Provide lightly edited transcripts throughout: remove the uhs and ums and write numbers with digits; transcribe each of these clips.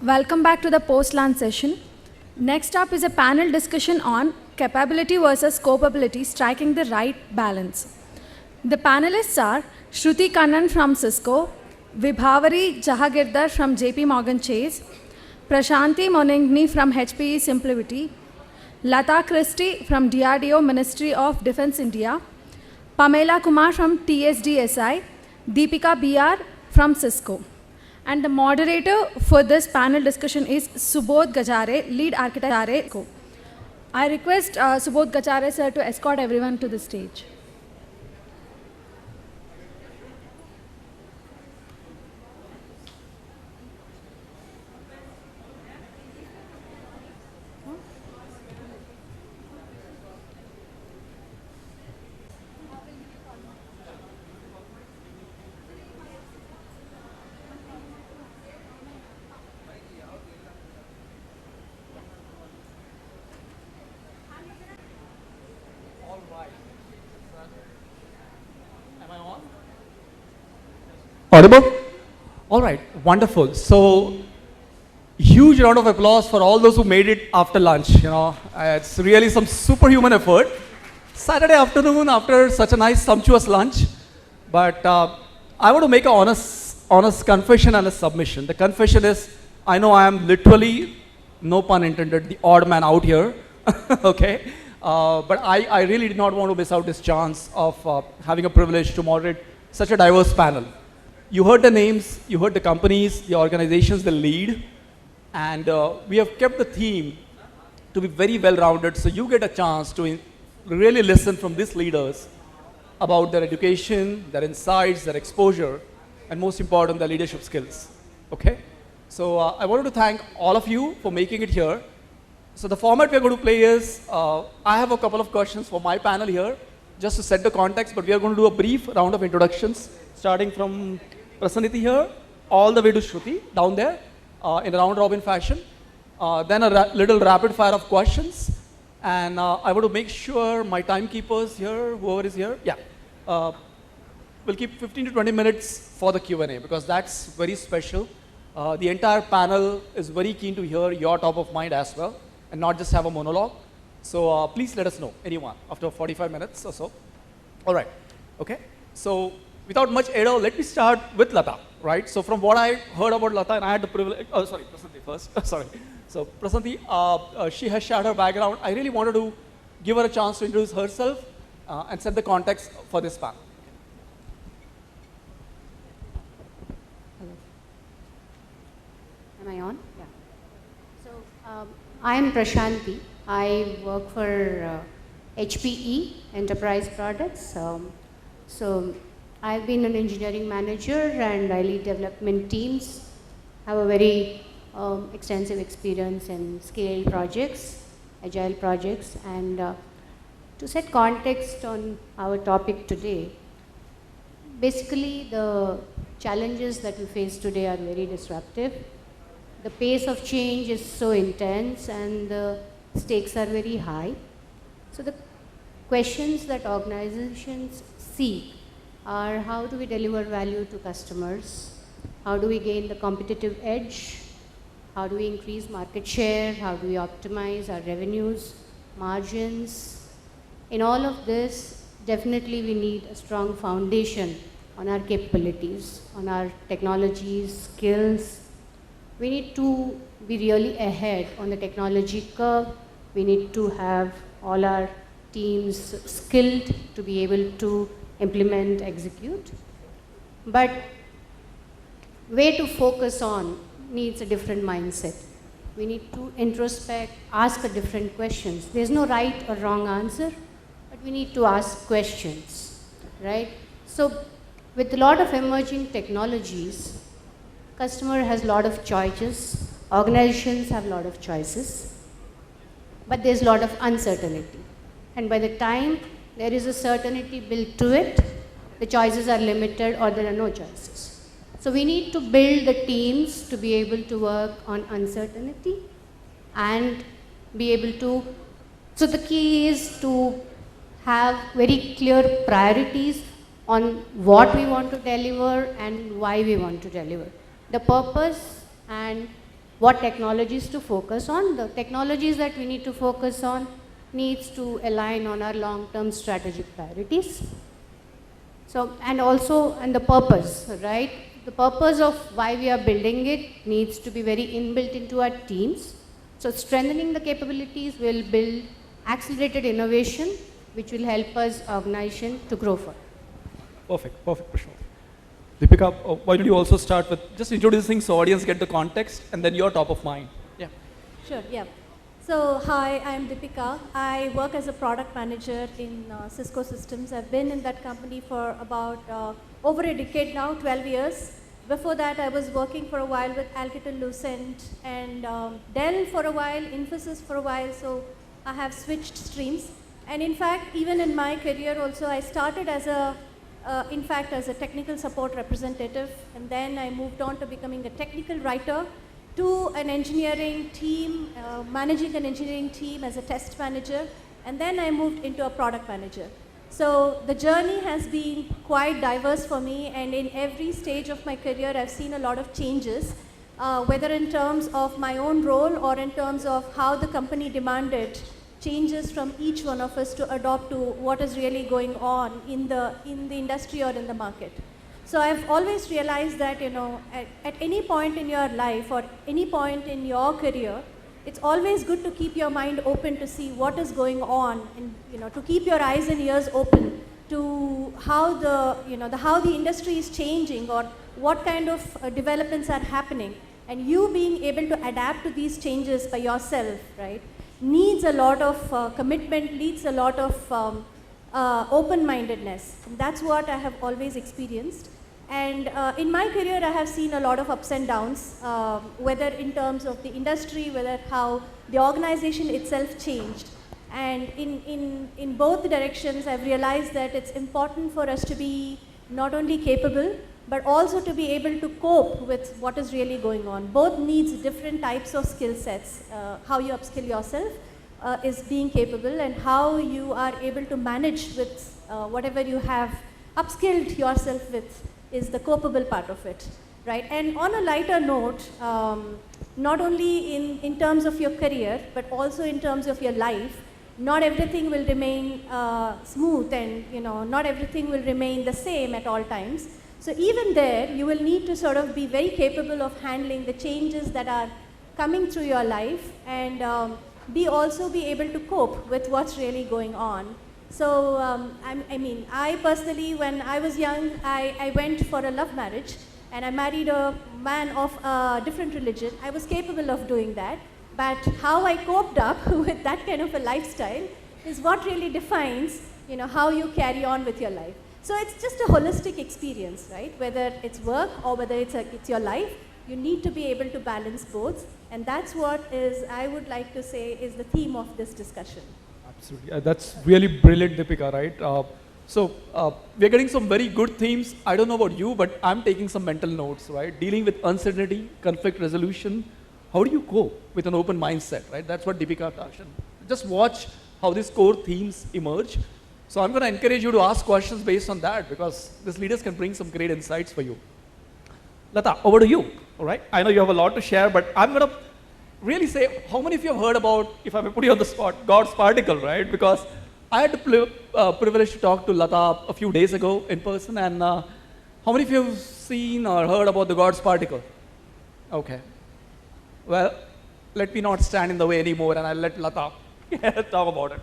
Welcome back to the post-lunch session. Next up is a panel discussion on capability versus scopability, striking the right balance. The panelists are Shruti Kannan from Cisco, Vibhavari Jahagirdar from JP Morgan Chase, Prashanti Moningni from HPE Simplicity, Lata Christie from DRDO Ministry of Defense India, Pamela Kumar from TSDSI, Deepika BR from Cisco. And the moderator for this panel discussion is Subodh Gajare, lead architect. I request Subodh Gajare sir to escort everyone to the stage. Audible? All right, wonderful. So, huge round of applause for all those who made it after lunch. It's really some superhuman effort. Saturday afternoon after such a nice sumptuous lunch. But I want to make an honest confession and a submission. The confession is, I know I am literally, no pun intended, the odd man out here. Okay? But I really did not want to miss out this chance of having a privilege to moderate such a diverse panel. You heard the names, you heard the companies, the organizations they lead, and we have kept the theme to be very well-rounded, so you get a chance to really listen from these leaders about their education, their insights, their exposure, and most important, their leadership skills. Okay? So I wanted to thank all of you for making it here. So the format we're going to play is, I have a couple of questions for my panel here, just to set the context, but we are going to do a brief round of introductions, starting from Prasaniti here, all the way to Shruti, down there, in a round-robin fashion. Then a little rapid fire of questions. And I want to make sure my timekeepers here, whoever is here, we'll keep 15 to 20 minutes for the Q&A, because that's very special. The entire panel is very keen to hear your top of mind as well, and not just have a monologue. So please let us know, anyone, after 45 minutes or so. All right, okay? So, without much ado, let me start with Lata, right? So from what I heard about Lata, and I had the privilege, Prasanti first, sorry. So Prasanti, she has shared her background. I really wanted to give her a chance to introduce herself and set the context for this panel. Am I on? Yeah. So I am Prashanti. I work for HPE Enterprise Products. So I've been an engineering manager and I lead development teams. I have a very extensive experience in scale projects, agile projects, and to set context on our topic today, basically the challenges that we face today are very disruptive. The pace of change is so intense and the stakes are very high. So the questions that organizations seek are how do we deliver value to customers? How do we gain the competitive edge? How do we increase market share? How do we optimize our revenues, margins? In all of this, definitely we need a strong foundation on our capabilities, on our technologies, skills. We need to be really ahead on the technology curve. We need to have all our teams skilled to be able to implement, execute. But way to focus on needs a different mindset. We need to introspect, ask a different questions. There's no right or wrong answer, but we need to ask questions, right? So with a lot of emerging technologies, customer has a lot of choices, organizations have a lot of choices, but there's a lot of uncertainty. And by the time there is a certainty built to it, the choices are limited or there are no choices. So we need to build the teams to be able to work on uncertainty and be able to, so the key is to have very clear priorities on what we want to deliver and why we want to deliver. The purpose and what technologies to focus on. The technologies that we need to focus on needs to align on our long-term strategic priorities. So, and also, and the purpose, right? The purpose of why we are building it needs to be very inbuilt into our teams. So, strengthening the capabilities will build accelerated innovation, which will help us organization to grow further. Perfect, perfect, Prashant. Deepika, why don't you also start with just introducing so audience get the context and then your top of mind. Yeah. Sure, yeah. So, hi, I'm Deepika. I work as a product manager in Cisco Systems. I've been in that company for about over a decade now, 12 years. Before that, I was working for a while with Alcatel-Lucent and Dell for a while, Infosys for a while, so I have switched streams. And in fact, even in my career also, I started as as a technical support representative, and then I moved on to becoming a technical writer, to an engineering team, managing an engineering team as a test manager, and then I moved into a product manager. So the journey has been quite diverse for me, and in every stage of my career I've seen a lot of changes, whether in terms of my own role or in terms of how the company demanded changes from each one of us to adopt to what is really going on in the industry or in the market. So I've always realized that, at any point in your life or any point in your career, it's always good to keep your mind open to see what is going on, and to keep your eyes and ears open to how the industry is changing or what kind of developments are happening, and you being able to adapt to these changes by yourself, right, needs a lot of commitment, needs a lot of open-mindedness. And that's what I have always experienced. And in my career, I have seen a lot of ups and downs, whether in terms of the industry, whether how the organization itself changed. And in both directions, I've realized that it's important for us to be not only capable, but also to be able to cope with what is really going on. Both needs different types of skill sets. How you upskill yourself is being capable, and how you are able to manage with whatever you have upskilled yourself with is the copable part of it, right? And on a lighter note, not only in terms of your career, but also in terms of your life, not everything will remain smooth, and not everything will remain the same at all times. So even there, you will need to sort of be very capable of handling the changes that are coming through your life, and also be able to cope with what's really going on. So, I personally, when I was young, I went for a love marriage, and I married a man of a different religion. I was capable of doing that, but how I coped up with that kind of a lifestyle is what really defines, how you carry on with your life. So it's just a holistic experience, right? Whether it's work or whether it's your life, you need to be able to balance both, and that's what I would like to say is the theme of this discussion. Absolutely. That's really brilliant, Deepika, right? We're getting some very good themes. I don't know about you, but I'm taking some mental notes, right? Dealing with uncertainty, conflict resolution. How do you go with an open mindset, right? That's what Deepika touched on. Just watch how these core themes emerge. So I'm going to encourage you to ask questions based on that, because these leaders can bring some great insights for you. Lata, over to you, all right? I know you have a lot to share, but I'm going to really say, how many of you have heard about, if I may put you on the spot, God's particle, right? Because I had the privilege to talk to Lata a few days ago in person, and how many of you have seen or heard about the God's particle? Okay. Well, let me not stand in the way anymore, and I'll let Lata talk about it.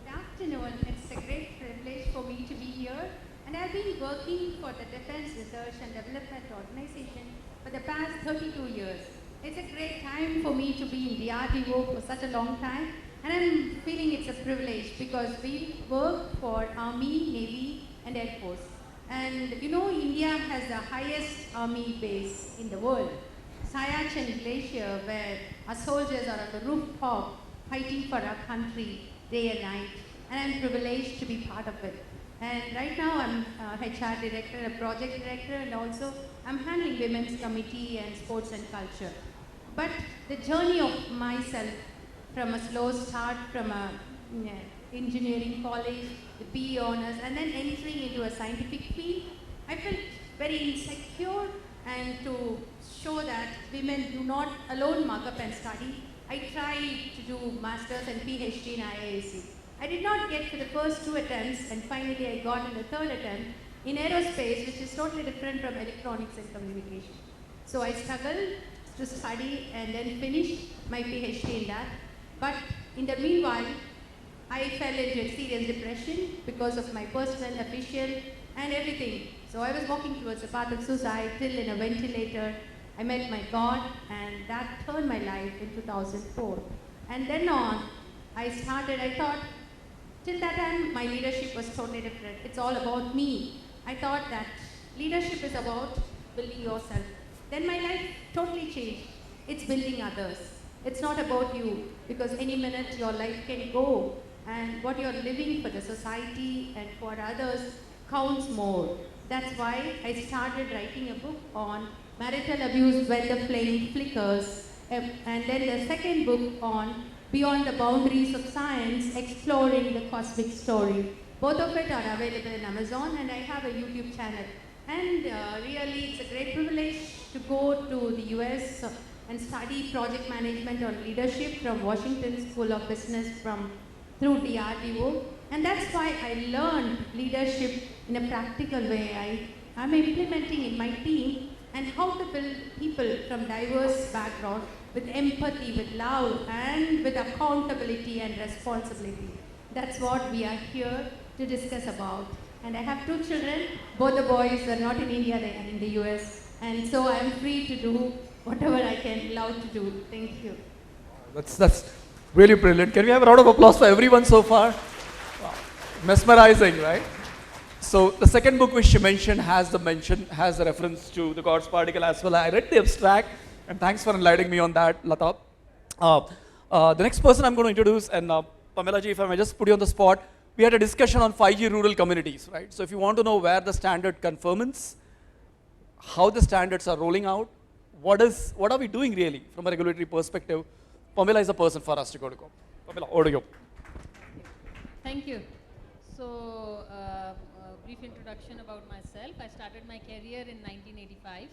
Good afternoon. It's a great privilege for me to be here, and I've been working for the Defense Research and Development Organization for the past 32 years. It's a great time for me to be in DRDO for such a long time, and I'm feeling it's a privilege because we work for Army, Navy, and Air Force. And India has the highest army base in the world, Siachen Glacier, where our soldiers are on the rooftop fighting for our country day and night, and I'm privileged to be part of it. And right now I'm HR director, a project director, and also I'm handling women's committee and sports and culture. But the journey of myself, from a slow start from a engineering college, the PE honors, and then entering into a scientific field, I felt very insecure, and to show that women do not alone mug up and study, I tried to do masters and PhD in IISc. I did not get for the first 2 attempts, and finally I got in the 3rd attempt in aerospace, which is totally different from electronics and communication. So I struggled to study and then finished my PhD in that. But in the meanwhile, I fell into a serious depression because of my personal, official, and everything. So I was walking towards the path of suicide till in a ventilator. I met my God, and that turned my life in 2004. And then on, I thought, till that time, my leadership was totally different. It's all about me. I thought that leadership is about building yourself. Then my life totally changed. It's building others. It's not about you, because any minute your life can go, and what you're living for the society and for others counts more. That's why I started writing a book on marital abuse when the flame flickers, and then the second book on Beyond the Boundaries of Science, exploring the cosmic story. Both of it are available in Amazon, and I have a YouTube channel. And really, it's a great privilege to go to the US and study project management or leadership from Washington School of Business through DRDO. And that's why I learned leadership in a practical way. I'm implementing in my team and how to build people from diverse backgrounds with empathy, with love, and with accountability and responsibility. That's what we are here to discuss about. And I have 2 children. Both the boys are not in India, they are in the US. And so I'm free to do whatever I can love to do. Thank you. That's really brilliant. Can we have a round of applause for everyone so far? Wow. Mesmerizing, right? So the second book which she mentioned has the reference to the God's particle as well. I read the abstract, and thanks for enlightening me on that, Lata. The next person I'm going to introduce, and Pamela ji, if I may just put you on the spot, we had a discussion on 5G rural communities, right? So if you want to know where the standard conformance, how the standards are rolling out, what are we doing really from a regulatory perspective, Pamela is the person for us to go. Pamela, over to you. Thank you. So, brief introduction about myself. I started my career in 1985.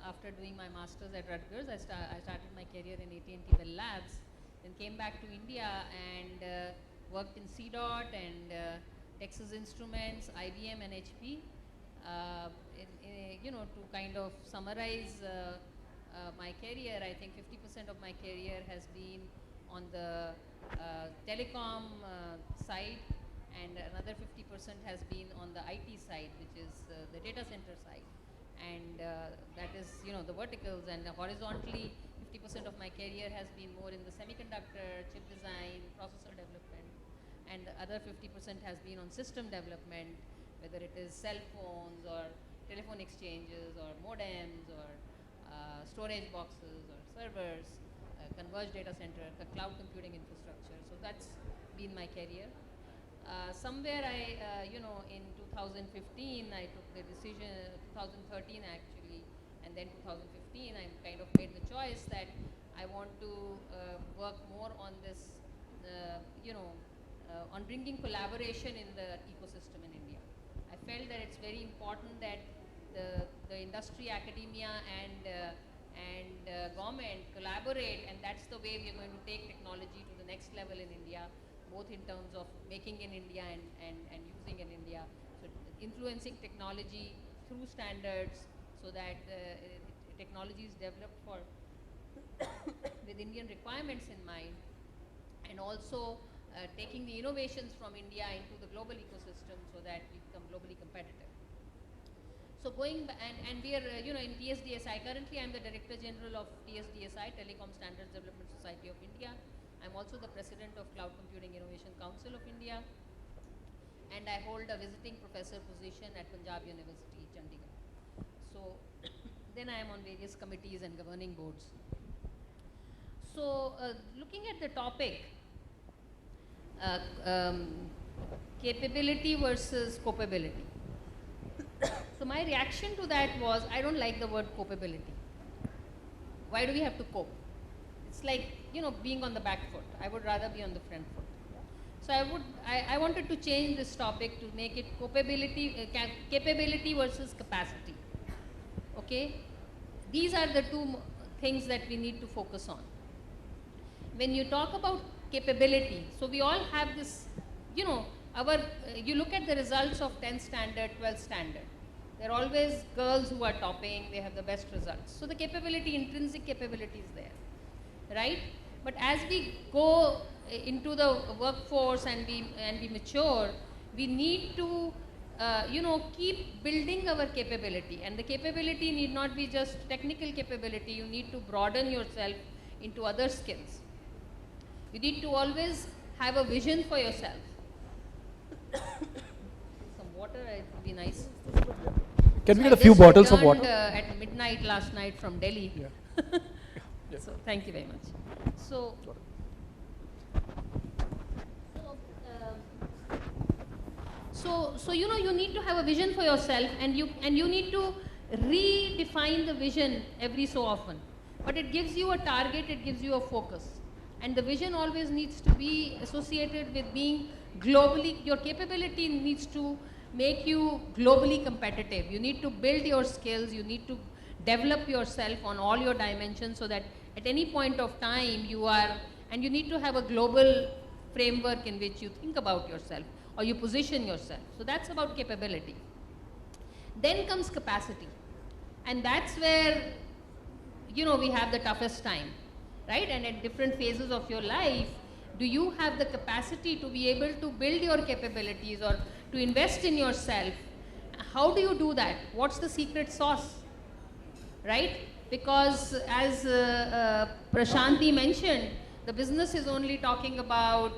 After doing my master's at Rutgers, I started my career in AT&T Bell Labs, then came back to India and worked in CDOT and Texas Instruments, IBM and HP. To kind of summarize my career, I think 50% of my career has been on the telecom side, and another 50% has been on the IT side, which is the data center side. And that is, the verticals, and horizontally, 50% of my career has been more in the semiconductor, chip design, processor development, and the other 50% has been on system development, whether it is cell phones or telephone exchanges or modems or storage boxes or servers, converged data center, cloud computing infrastructure. So that's been my career. Somewhere in 2015, I took the decision, 2013 actually, and then 2015, I kind of made the choice that I want to work more on this, on bringing collaboration in the ecosystem in India. I felt that it's very important that the industry, academia, and government collaborate, and that's the way we are going to take technology to the next level in India, both in terms of making in India and using in India. So influencing technology through standards so that technology is developed for with Indian requirements in mind, and also taking the innovations from India into the global ecosystem so that we become globally competitive. So and we are, in TSDSI, currently I'm the Director General of TSDSI, Telecom Standards Development Society of India. I'm also the President of Cloud Computing Innovation Council of India, and I hold a visiting professor position at Punjab University, Chandigarh. So then I am on various committees and governing boards. So looking at the topic, capability versus copability. So my reaction to that was, I don't like the word copability. Why do we have to cope? It's like, being on the back foot. I would rather be on the front foot. So I wanted to change this topic to make it capability versus capacity. Okay? these are the two things that we need to focus on. When you talk about capability, so we all have this, you know, you look at the results of 10th standard, 12th standard. There are always girls who are topping, they have the best results. So the capability, intrinsic capability is there, right? But as we go into the workforce and we mature, we need to, keep building our capability. And the capability need not be just technical capability, you need to broaden yourself into other skills. You need to always have a vision for yourself. Some water, it would be nice. Can we So get a I few just bottles of returned, water? At midnight last night from Delhi. Yeah. Yeah. So thank you very much. So, you need to have a vision for yourself, and you need to redefine the vision every so often. But it gives you a target, it gives you a focus, and the vision always needs to be associated with being globally. Your capability needs to make you globally competitive. You need to build your skills, you need to develop yourself on all your dimensions, so that at any point of time you are, and you need to have a global framework in which you think about yourself or you position yourself. So that's about capability. Then comes capacity, and that's where, we have the toughest time, right? And at different phases of your life, do you have the capacity to be able to build your capabilities or to invest in yourself? How do you do that? What's the secret sauce, right? Because as Prashanti mentioned, the business is only talking about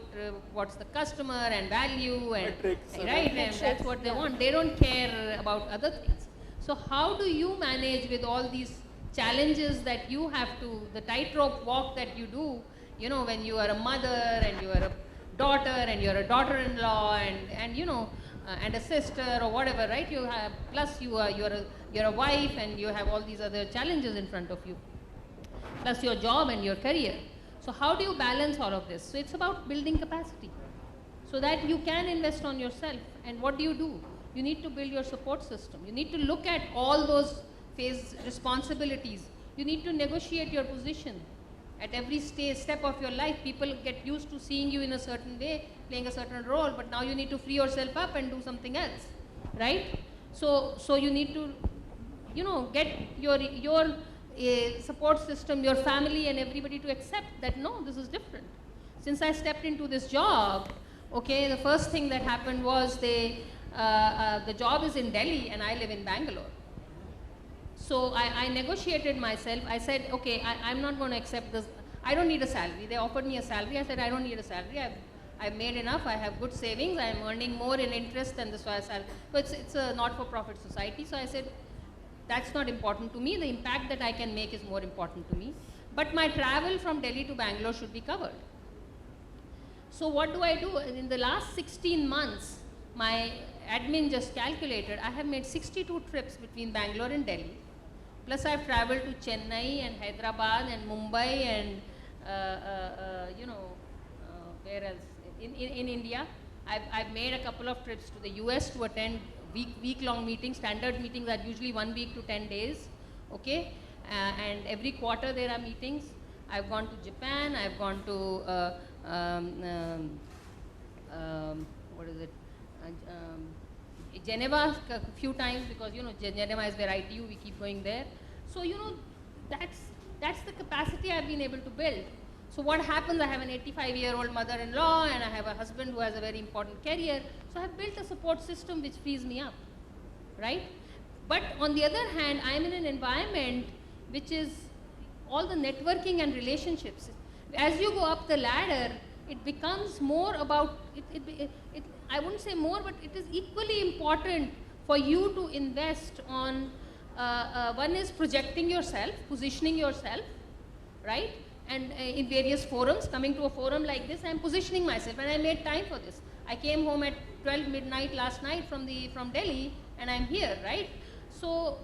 what's the customer and value and Metrics, right, and that's what they want. They don't care about other things. So how do you manage with all these challenges that you have to, the tightrope walk that you do, when you are a mother and you are a daughter and you're a daughter-in-law and a sister or whatever, right? You have, plus you're a wife and you have all these other challenges in front of you, plus your job and your career. So how do you balance all of this? So it's about building capacity so that you can invest on yourself. And what do? You need to build your support system. You need to look at all those phase responsibilities. You need to negotiate your position. At every step of your life, people get used to seeing you in a certain way, playing a certain role, but now you need to free yourself up and do something else, right? So you need to, get your support system, your family and everybody to accept that, no, this is different. Since I stepped into this job, okay, the first thing that happened was the job is in Delhi and I live in Bangalore. So I negotiated myself. I said, okay, I'm not going to accept this. I don't need a salary. They offered me a salary. I said, I don't need a salary. I've made enough. I have good savings. I'm earning more in interest than the salary. So it's a not-for-profit society. So I said, that's not important to me. The impact that I can make is more important to me. But my travel from Delhi to Bangalore should be covered. So what do? In the last 16 months, my admin just calculated, I have made 62 trips between Bangalore and Delhi. Plus I've traveled to Chennai and Hyderabad and Mumbai and, where else? In India. I've made a couple of trips to the US to attend week-long meetings. Standard meetings are usually 1 week to 10 days, okay? And every quarter there are meetings. I've gone to Japan, I've gone to, Geneva a few times, because Geneva is where ITU, we keep going there. So that's the capacity I've been able to build. So what happens, I have an 85-year-old mother-in-law and I have a husband who has a very important career. So I've built a support system which frees me up, right? But on the other hand, I'm in an environment which is all the networking and relationships. As you go up the ladder, it becomes more about, I wouldn't say more, but it is equally important for you to invest on, one is projecting yourself, positioning yourself, right? And in various forums, coming to a forum like this, I'm positioning myself, and I made time for this. I came home at 12 midnight last night from Delhi, and I'm here, right? So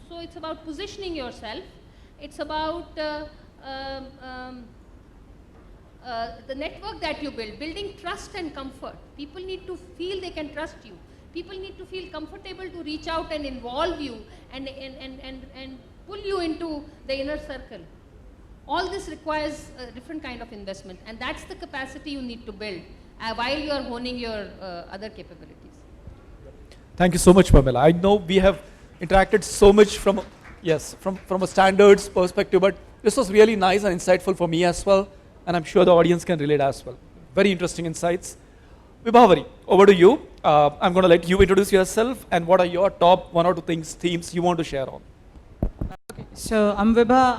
it's about positioning yourself. It's about the network that you build, building trust and comfort. People need to feel they can trust you. People need to feel comfortable to reach out and involve you and pull you into the inner circle. All this requires a different kind of investment, and that's the capacity you need to build while you are honing your other capabilities. Thank you so much, Pamela. I know we have interacted so much from a standards perspective, but this was really nice and insightful for me as well, and I'm sure the audience can relate as well. Very interesting insights. Vibhavari, over to you. I'm going to let you introduce yourself and what are your top 1 or 2 themes you want to share on. So I'm Vibha.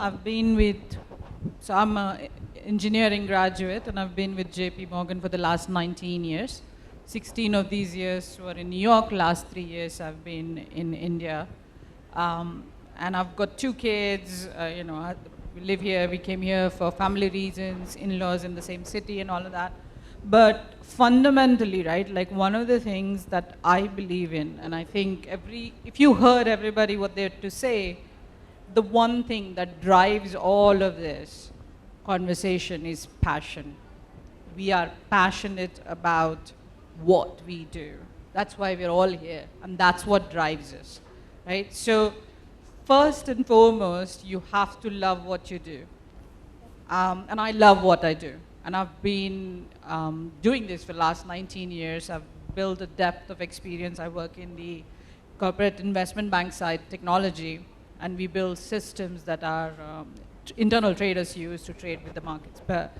I'm an engineering graduate and I've been with JP Morgan for the last 19 years. 16 of these years were in New York. Last 3 years I've been in India. And I've got 2 kids. We live here. We came here for family reasons, in-laws in the same city and all of that. But fundamentally, right, like one of the things that I believe in, and I think if you heard everybody what they had to say, the one thing that drives all of this conversation is passion. We are passionate about what we do. That's why we're all here, and that's what drives us, right? So first and foremost, you have to love what you do. And I love what I do. And I've been doing this for the last 19 years. I've built a depth of experience. I work in the corporate investment bank side technology, and we build systems that our internal traders use to trade with the markets. But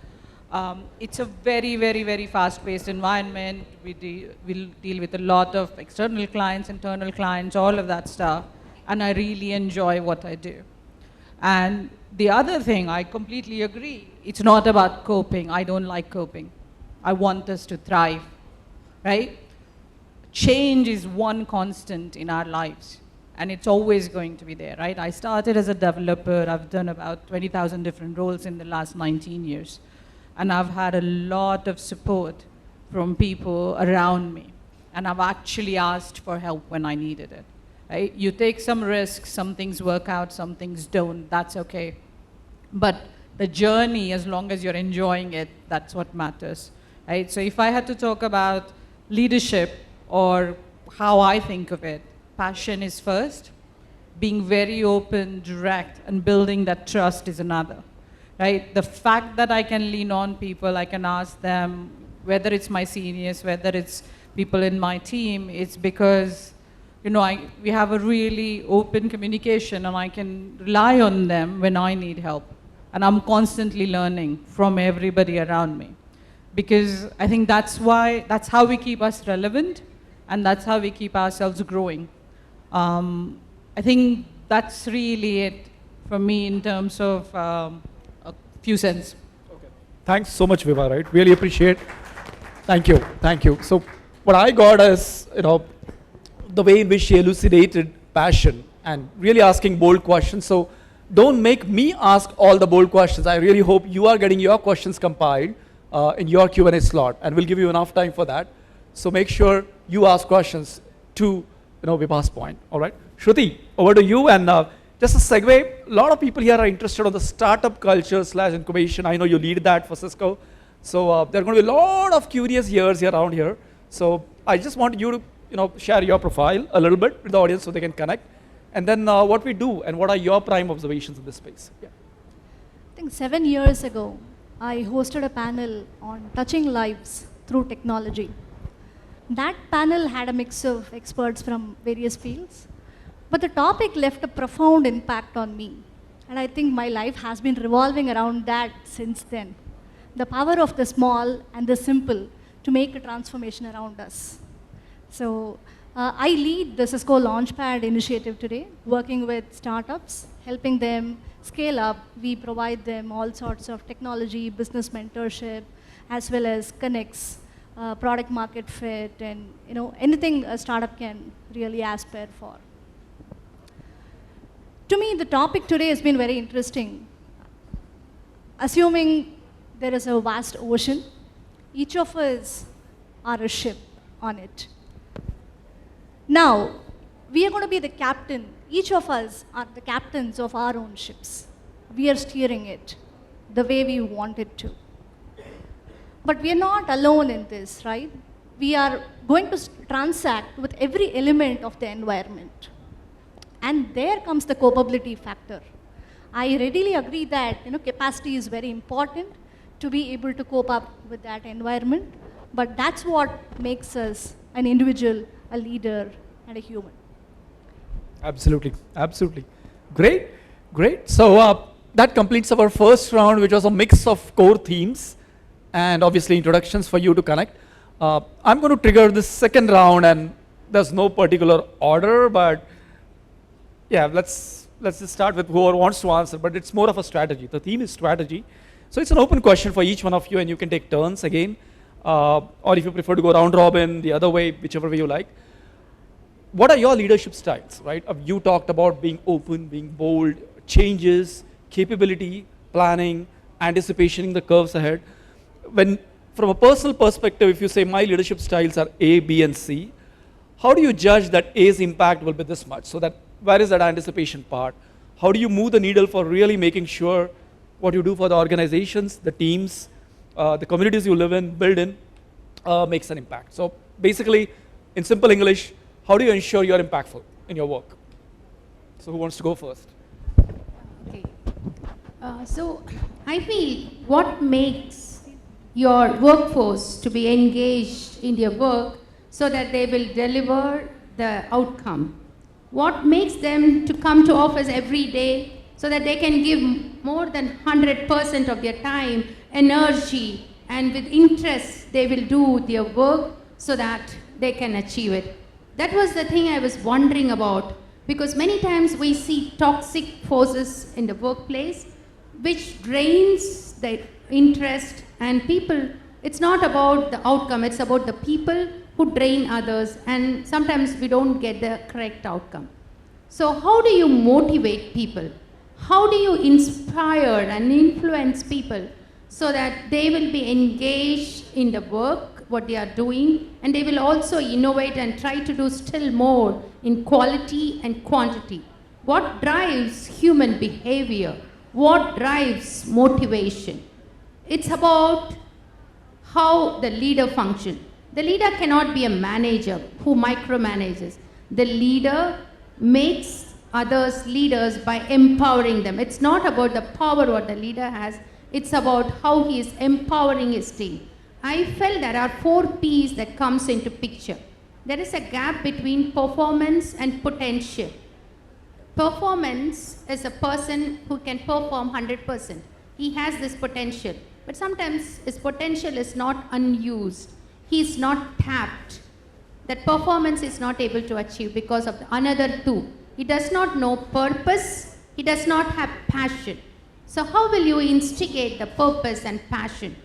it's a very, very, very fast-paced environment. We'll deal with a lot of external clients, internal clients, all of that stuff. And I really enjoy what I do. And the other thing, I completely agree. It's not about coping. I don't like coping. I want us to thrive, right? Change is one constant in our lives, and it's always going to be there, right? I started as a developer. I've done about 20,000 different roles in the last 19 years. And I've had a lot of support from people around me. And I've actually asked for help when I needed it. Right? You take some risks, some things work out, some things don't, that's okay. But the journey, as long as you're enjoying it, that's what matters. Right? So if I had to talk about leadership or how I think of it, passion is first, being very open, direct, and building that trust is another. Right? The fact that I can lean on people, I can ask them, whether it's my seniors, whether it's people in my team, it's because we have a really open communication and I can rely on them when I need help. And I'm constantly learning from everybody around me. Because I think that's how we keep us relevant and that's how we keep ourselves growing. I think that's really it for me in terms of a few cents. Okay. Thanks so much, Vibha, right? Really appreciate. Thank you. So what I got is, the way in which she elucidated passion and really asking bold questions. So don't make me ask all the bold questions. I really hope you are getting your questions compiled in your Q&A slot, and we'll give you enough time for that. So make sure you ask questions to Vibha's point. All right, Shruti, over to you. And just a segue, a lot of people here are interested on the startup culture / incubation. I know you lead that for Cisco. So there are going to be a lot of curious ears around here. So I just want you to share your profile a little bit with the audience so they can connect. And then what we do and what are your prime observations in this space? Yeah. I think 7 years ago, I hosted a panel on touching lives through technology. That panel had a mix of experts from various fields, but the topic left a profound impact on me. And I think my life has been revolving around that since then. The power of the small and the simple to make a transformation around us. So I lead the Cisco Launchpad initiative today, working with startups, helping them scale up. We provide them all sorts of technology, business mentorship, as well as connects, product market fit, and anything a startup can really aspire for. To me, the topic today has been very interesting. Assuming there is a vast ocean, each of us are a ship on it. Now, we are going to be the captain. Each of us are the captains of our own ships. We are steering it the way we want it to. But we are not alone in this, right? We are going to transact with every element of the environment. And there comes the copability factor. I readily agree that capacity is very important to be able to cope up with that environment, but that's what makes us an individual, a leader, and a human. Absolutely, absolutely. Great, great. So that completes our first round, which was a mix of core themes and obviously introductions for you to connect. I'm going to trigger this second round, and there's no particular order, but yeah, let's just start with whoever wants to answer, but it's more of a strategy. The theme is strategy. So it's an open question for each one of you, and you can take turns again, or if you prefer to go round robin, the other way, whichever way you like. What are your leadership styles, right? You talked about being open, being bold, changes, capability, planning, anticipating the curves ahead. When, from a personal perspective, if you say my leadership styles are A, B, and C, how do you judge that A's impact will be this much? So that, where is that anticipation part? How do you move the needle for really making sure what you do for the organizations, the teams, the communities you live in, build in, makes an impact? So basically, in simple English, how do you ensure you're impactful in your work? So who wants to go first? Okay. So I feel what makes your workforce to be engaged in their work so that they will deliver the outcome. What makes them to come to office every day so that they can give more than 100% of their time, energy, and with interest they will do their work so that they can achieve it. That was the thing I was wondering about, because many times we see toxic forces in the workplace which drains the interest, and people, it's not about the outcome, it's about the people who drain others, and sometimes we don't get the correct outcome. So how do you motivate people? How do you inspire and influence people so that they will be engaged in the work, what they are doing, and they will also innovate and try to do still more in quality and quantity? What drives human behavior? What drives motivation? It's about how the leader functions. The leader cannot be a manager who micromanages. The leader makes others leaders by empowering them. It's not about the power what the leader has, it's about how he is empowering his team. I felt there are 4 P's that comes into picture. There is a gap between performance and potential. Performance is a person who can perform 100%. He has this potential, but sometimes his potential is not unused. He is not tapped. That performance is not able to achieve because of the another 2. He does not know purpose. He does not have passion. So how will you instigate the purpose and passion?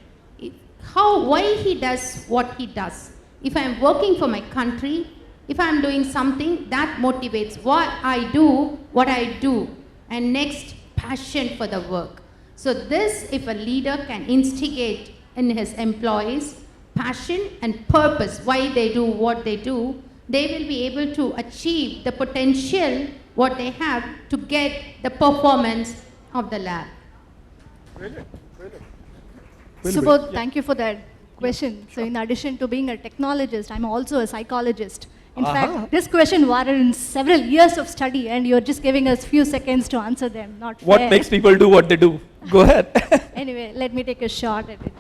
Why he does what he does? If I am working for my country, if I am doing something that motivates what I do, and next, passion for the work. So this, if a leader can instigate in his employees passion and purpose, why they do what they do, they will be able to achieve the potential what they have to get the performance of the lab. Brilliant, brilliant. Subodh, thank you for that question. So in addition to being a technologist, I'm also a psychologist. In fact, this question warrants several years of study, and you're just giving us few seconds to answer them. Not fair. What makes people do what they do? Go ahead. Anyway, let me take a shot at it.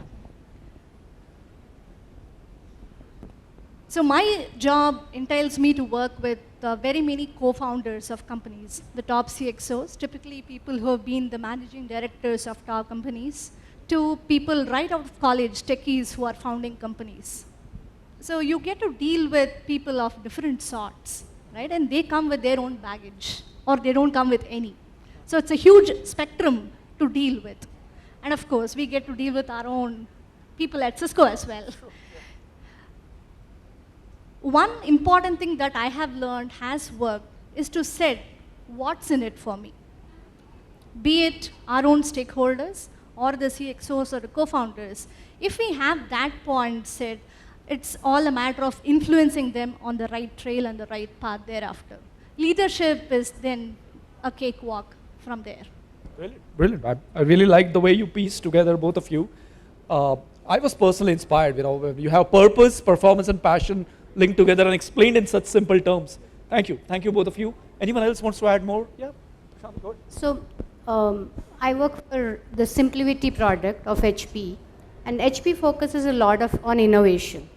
So my job entails me to work with very many co-founders of companies, the top CXOs, typically people who have been the managing directors of top companies, to people right out of college, techies who are founding companies. So you get to deal with people of different sorts, right? And they come with their own baggage, or they don't come with any. So it's a huge spectrum to deal with. And of course, we get to deal with our own people at Cisco as well. One important thing that I have learned has worked is to set what's in it for me. Be it our own stakeholders or the CXOs or the co-founders. If we have that point set, it's all a matter of influencing them on the right trail and the right path thereafter. Leadership is then a cakewalk from there. Brilliant, brilliant. I really like the way you piece together, both of you. I was personally inspired. You have purpose, performance, and passion linked together and explained in such simple terms. Thank you both of you. Anyone else wants to add more? Yeah, Prashant, go ahead. So, I work for the Simplicity product of HP, and HP focuses a lot on innovation.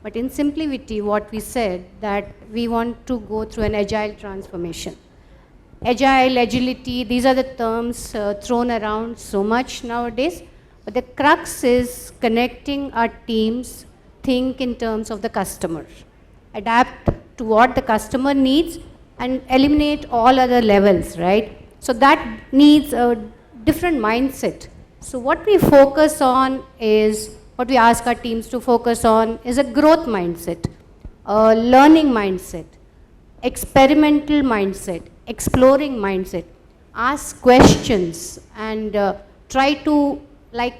But in Simplicity, what we said that we want to go through an agile transformation. Agile, agility, these are the terms thrown around so much nowadays, but the crux is connecting our teams, think in terms of the customer, adapt to what the customer needs and eliminate all other levels, right? So that needs a different mindset. So what we focus on is, what we ask our teams to focus on is a growth mindset, a learning mindset, experimental mindset, exploring mindset, ask questions and try to, like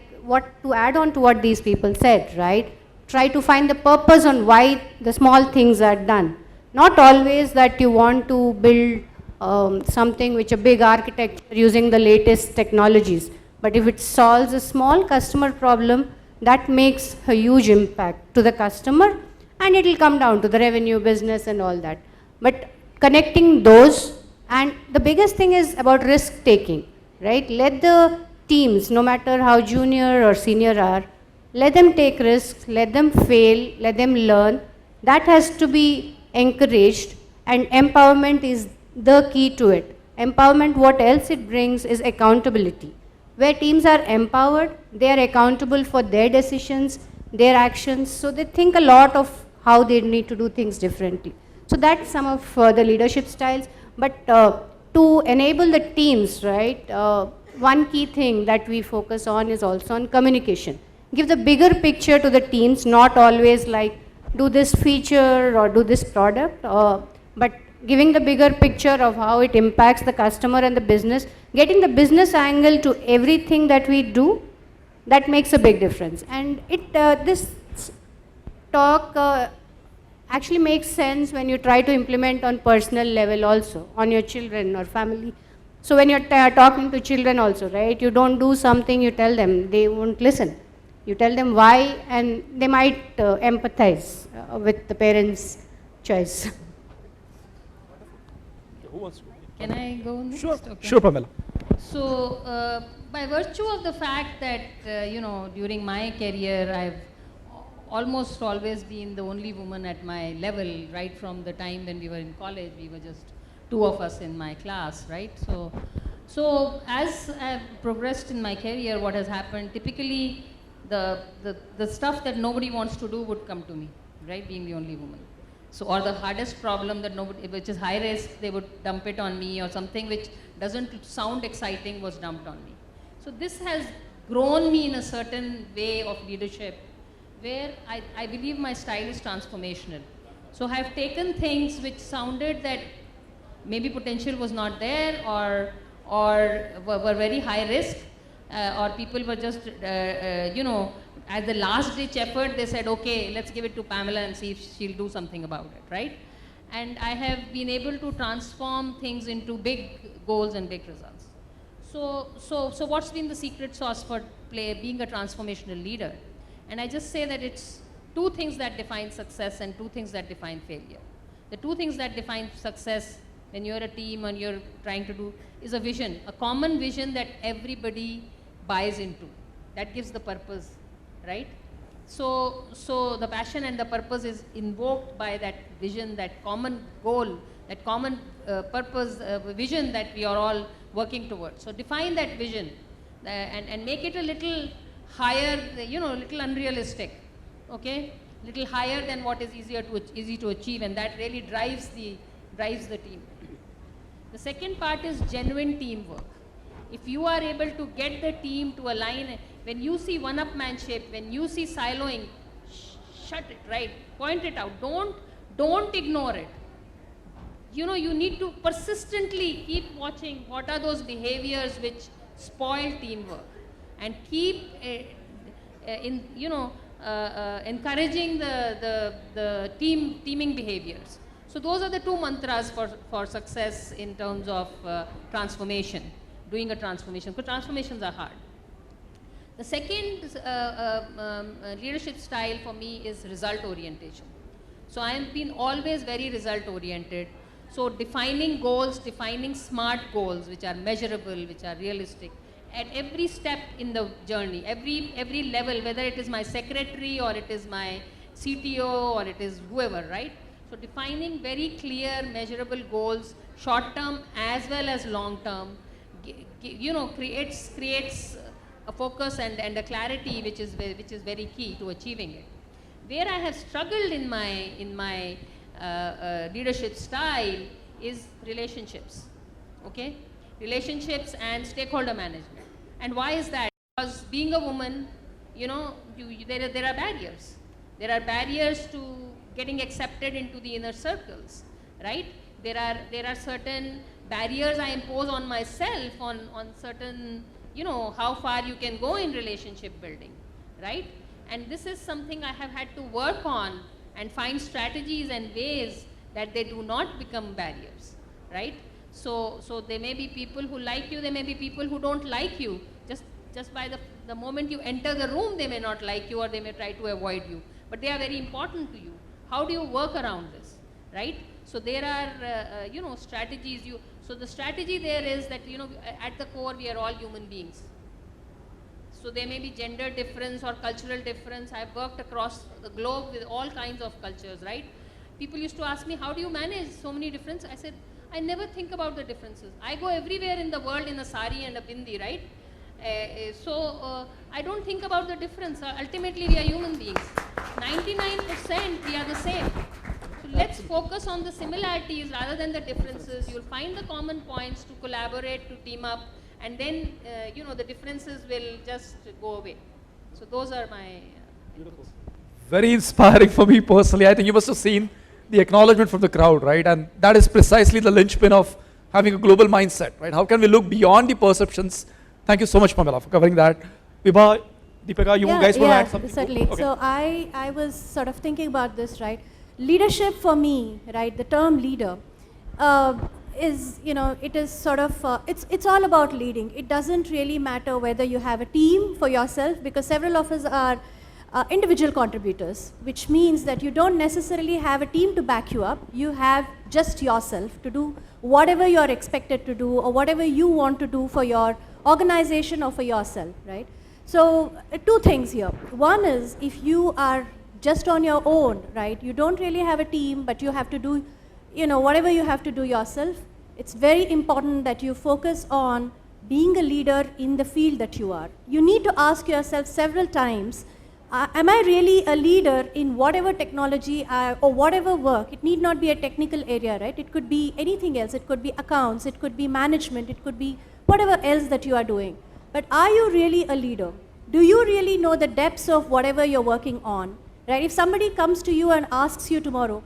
to add on to what these people said, right? Try to find the purpose on why the small things are done. Not always that you want to build something which a big architecture using the latest technologies, but if it solves a small customer problem, that makes a huge impact to the customer, and it will come down to the revenue, business and all that. But connecting those, and the biggest thing is about risk taking, right? Let the teams, no matter how junior or senior are, let them take risks, let them fail, let them learn. That has to be encouraged, and empowerment is the key to it. Empowerment, what else it brings is accountability. Where teams are empowered, they are accountable for their decisions, their actions, so they think a lot of how they need to do things differently. So that's some of the leadership styles. But to enable the teams, right, one key thing that we focus on is also on communication. Give the bigger picture to the teams, not always like do this feature or do this product, but giving the bigger picture of how it impacts the customer and the business, getting the business angle to everything that we do, that makes a big difference. And this talk actually makes sense when you try to implement on personal level also, on your children or family. So when you're talking to children also, right, you don't do something, you tell them, they won't listen. You tell them why, and they might empathize with the parents' choice. Who wants to? Can I go next? Sure, Okay. sure, Pamela. So, by virtue of the fact that, during my career, I've almost always been the only woman at my level, right from the time when we were in college, we were just two of us in my class, right? So as I've progressed in my career, what has happened, typically the stuff that nobody wants to do would come to me, right, being the only woman. So, or the hardest problem that nobody, which is high risk, they would dump it on me, or something which doesn't sound exciting was dumped on me. So this has grown me in a certain way of leadership, where I believe my style is transformational. So I have taken things which sounded that maybe potential was not there, or were very high risk, or people were just, as the last ditch effort, they said, okay, let's give it to Pamela and see if she'll do something about it, right? And I have been able to transform things into big goals and big results. So what's been the secret sauce for being a transformational leader? And I just say that it's two things that define success and two things that define failure. The two things that define success when you're a team and you're trying to do is a vision, a common vision that everybody buys into. That gives the purpose, right? So the passion and the purpose is invoked by that vision, that common goal, that common purpose, vision that we are all working towards. So define that vision and make it a little higher, little unrealistic, okay? Little higher than what is easy to achieve, and that really drives the team. The second part is genuine teamwork. If you are able to get the team to align, when you see one-upmanship, when you see siloing, shut it, right? Point it out. Don't ignore it. You need to persistently keep watching what are those behaviors which spoil teamwork, and keep encouraging the teaming behaviors. So those are the two mantras for success in terms of transformation, doing a transformation, because transformations are hard. The second leadership style for me is result orientation. So I have been always very result oriented. So defining goals, defining smart goals, which are measurable, which are realistic, at every step in the journey, every level, whether it is my secretary or it is my CTO or it is whoever, right? So defining very clear, measurable goals, short term as well as long term, creates a focus and a clarity which is very key to achieving it. Where I have struggled in my leadership style is relationships, okay? Relationships and stakeholder management. And why is that? Because being a woman, there are barriers. There are barriers to getting accepted into the inner circles, right? There are certain barriers I impose on myself on certain, how far you can go in relationship building, right? And this is something I have had to work on and find strategies and ways that they do not become barriers, right? So there may be people who like you, there may be people who don't like you. Just by the moment you enter the room, they may not like you or they may try to avoid you. But they are very important to you. How do you work around this, right? So there are, strategies. So the strategy there is that, at the core, we are all human beings. So there may be gender difference or cultural difference. I've worked across the globe with all kinds of cultures, right? People used to ask me, how do you manage so many differences? I said, I never think about the differences. I go everywhere in the world in a sari and a bindi, right? I don't think about the difference. Ultimately, we are human beings. 99% we are the same. So let's focus on the similarities rather than the differences. You'll find the common points to collaborate, to team up, and then, the differences will just go away. So those are my inputs. Very inspiring for me personally. I think you must have seen the acknowledgement from the crowd, right? And that is precisely the linchpin of having a global mindset, right? How can we look beyond the perceptions? Thank you so much, Pamela, for covering that. Vibha, Deepika, you guys want to add something? Certainly. Okay. So I was sort of thinking about this, right? Leadership for me, right, the term leader, is, it is sort of, it's all about leading. It doesn't really matter whether you have a team for yourself, because several of us are individual contributors, which means that you don't necessarily have a team to back you up. You have just yourself to do whatever you're expected to do or whatever you want to do for your organization or for yourself, right? So two things here. One is, if you are just on your own, right, you don't really have a team, but you have to do, whatever you have to do yourself, it's very important that you focus on being a leader in the field that you are. You need to ask yourself several times, am I really a leader in whatever technology or whatever work? It need not be a technical area, right? It could be anything else. It could be accounts, it could be management, it could be whatever else that you are doing. But are you really a leader? Do you really know the depths of whatever you're working on, right? If somebody comes to you and asks you tomorrow,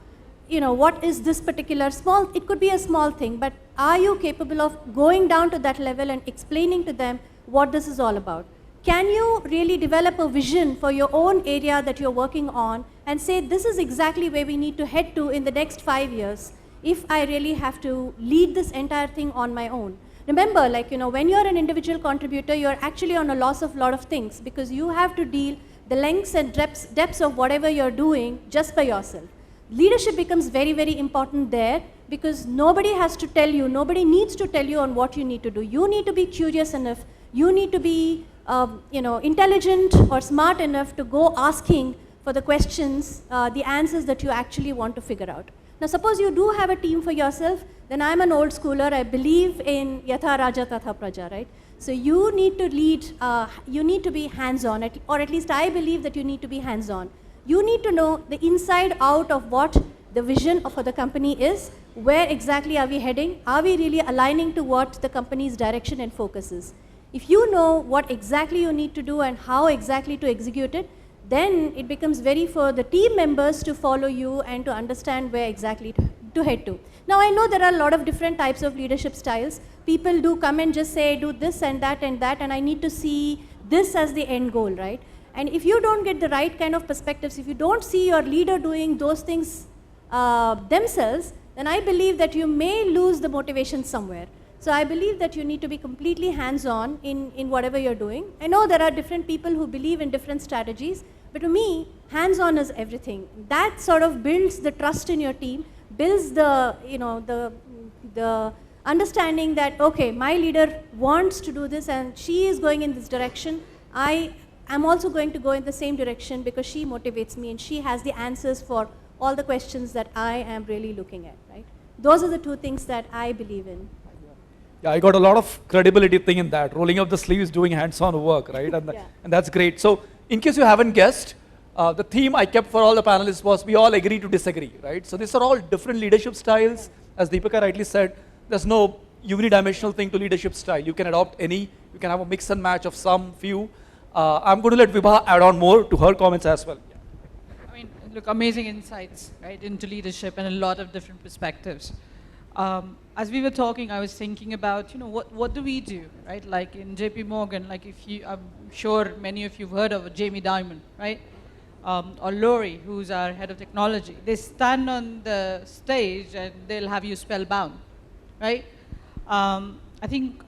what is this particular small, it could be a small thing, but are you capable of going down to that level and explaining to them what this is all about? Can you really develop a vision for your own area that you're working on and say, this is exactly where we need to head to in the next 5 years if I really have to lead this entire thing on my own? Remember, when you're an individual contributor, you're actually on a loss of a lot of things, because you have to deal the lengths and depths of whatever you're doing just by yourself. Leadership becomes very, very important there, because nobody has to tell you, nobody needs to tell you on what you need to do. You need to be curious enough, you need to be intelligent or smart enough to go asking for the questions, the answers that you actually want to figure out. Now suppose you do have a team for yourself, then I'm an old schooler, I believe in Yatha Raja Tatha Praja, right? So you need to lead, you need to be hands-on, or at least I believe that you need to be hands-on. You need to know the inside out of what the vision for the company is, where exactly are we heading, are we really aligning to what the company's direction and focus is. If you know what exactly you need to do and how exactly to execute it, then it becomes very for the team members to follow you and to understand where exactly to head to. Now I know there are a lot of different types of leadership styles. People do come and just say, do this and that, and I need to see this as the end goal, right? And if you don't get the right kind of perspectives, if you don't see your leader doing those things themselves, then I believe that you may lose the motivation somewhere. So I believe that you need to be completely hands-on in whatever you're doing. I know there are different people who believe in different strategies, but to me, hands-on is everything. That sort of builds the trust in your team, builds the, the understanding that, okay, my leader wants to do this and she is going in this direction. I am also going to go in the same direction because she motivates me and she has the answers for all the questions that I am really looking at, right? Those are the two things that I believe in. Yeah, I got a lot of credibility thing in that, rolling up the sleeves, doing hands-on work, right? And, Yeah. and that's great. So in case you haven't guessed, the theme I kept for all the panelists was we all agree to disagree, right? So these are all different leadership styles. As Deepika rightly said, there's no unidimensional thing to leadership style. You can adopt any, you can have a mix and match of some few. I'm going to let Vibha add on more to her comments as well. I mean, look, amazing insights, right, into leadership and a lot of different perspectives. As we were talking, I was thinking about, what do we do, right? Like in JP Morgan, like I'm sure many of you've heard of Jamie Dimon, right? Or Lori, who's our head of technology. They stand on the stage and they'll have you spellbound, right? I think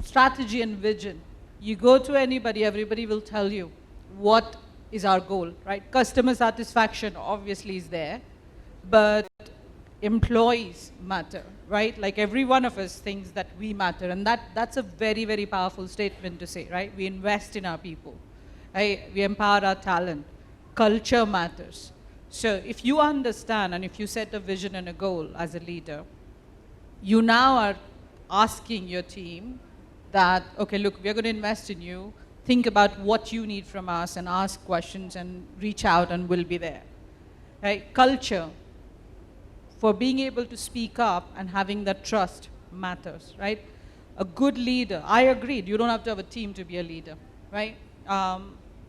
strategy and vision. You go to anybody, everybody will tell you what is our goal, right? Customer satisfaction obviously is there, but employees matter, right? Like every one of us thinks that we matter, and that's a very, very powerful statement to say, right? We invest in our people, right? We empower our talent. Culture matters. So if you understand and if you set a vision and a goal as a leader, you now are asking your team that, okay, look, we're going to invest in you. Think about what you need from us and ask questions and reach out and we'll be there, right? Culture, for being able to speak up and having that trust matters, right? A good leader, I agreed, you don't have to have a team to be a leader, right?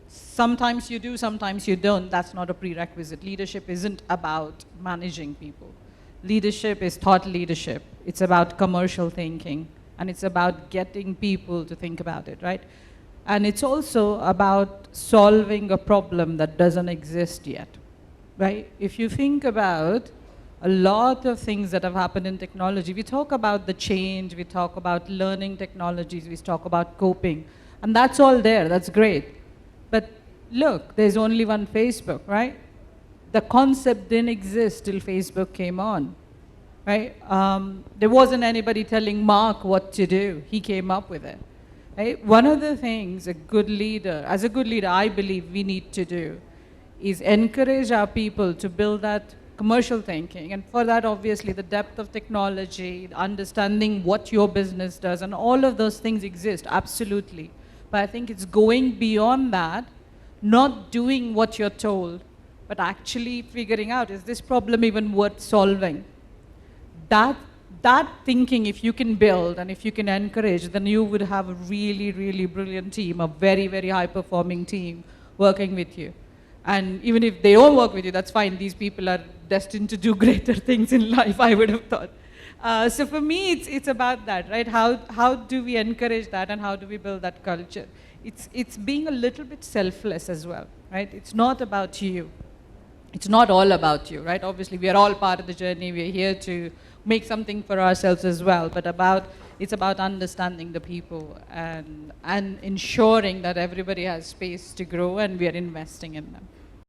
Sometimes you do, sometimes you don't. That's not a prerequisite. Leadership isn't about managing people. Leadership is thought leadership. It's about commercial thinking, and it's about getting people to think about it, right? And it's also about solving a problem that doesn't exist yet, right? If you think about a lot of things that have happened in technology, we talk about the change, we talk about learning technologies, we talk about coping, and that's all there, that's great. But look, there's only one Facebook, right? The concept didn't exist till Facebook came on, right? There wasn't anybody telling Mark what to do. He came up with it, right? One of the things as a good leader, I believe we need to do is encourage our people to build that commercial thinking. And for that, obviously, the depth of technology, understanding what your business does, and all of those things exist, absolutely. But I think it's going beyond that, not doing what you're told, but actually figuring out, is this problem even worth solving? That thinking, if you can build and if you can encourage, then you would have a really, really brilliant team, a very, very high-performing team working with you. And even if they don't work with you, that's fine. These people are destined to do greater things in life, I would have thought. So for me, it's about that, right? How do we encourage that and how do we build that culture? It's being a little bit selfless as well, right? It's not about you. It's not all about you, right? Obviously, we are all part of the journey. We're here to make something for ourselves as well, but it's about understanding the people and ensuring that everybody has space to grow and we are investing in them.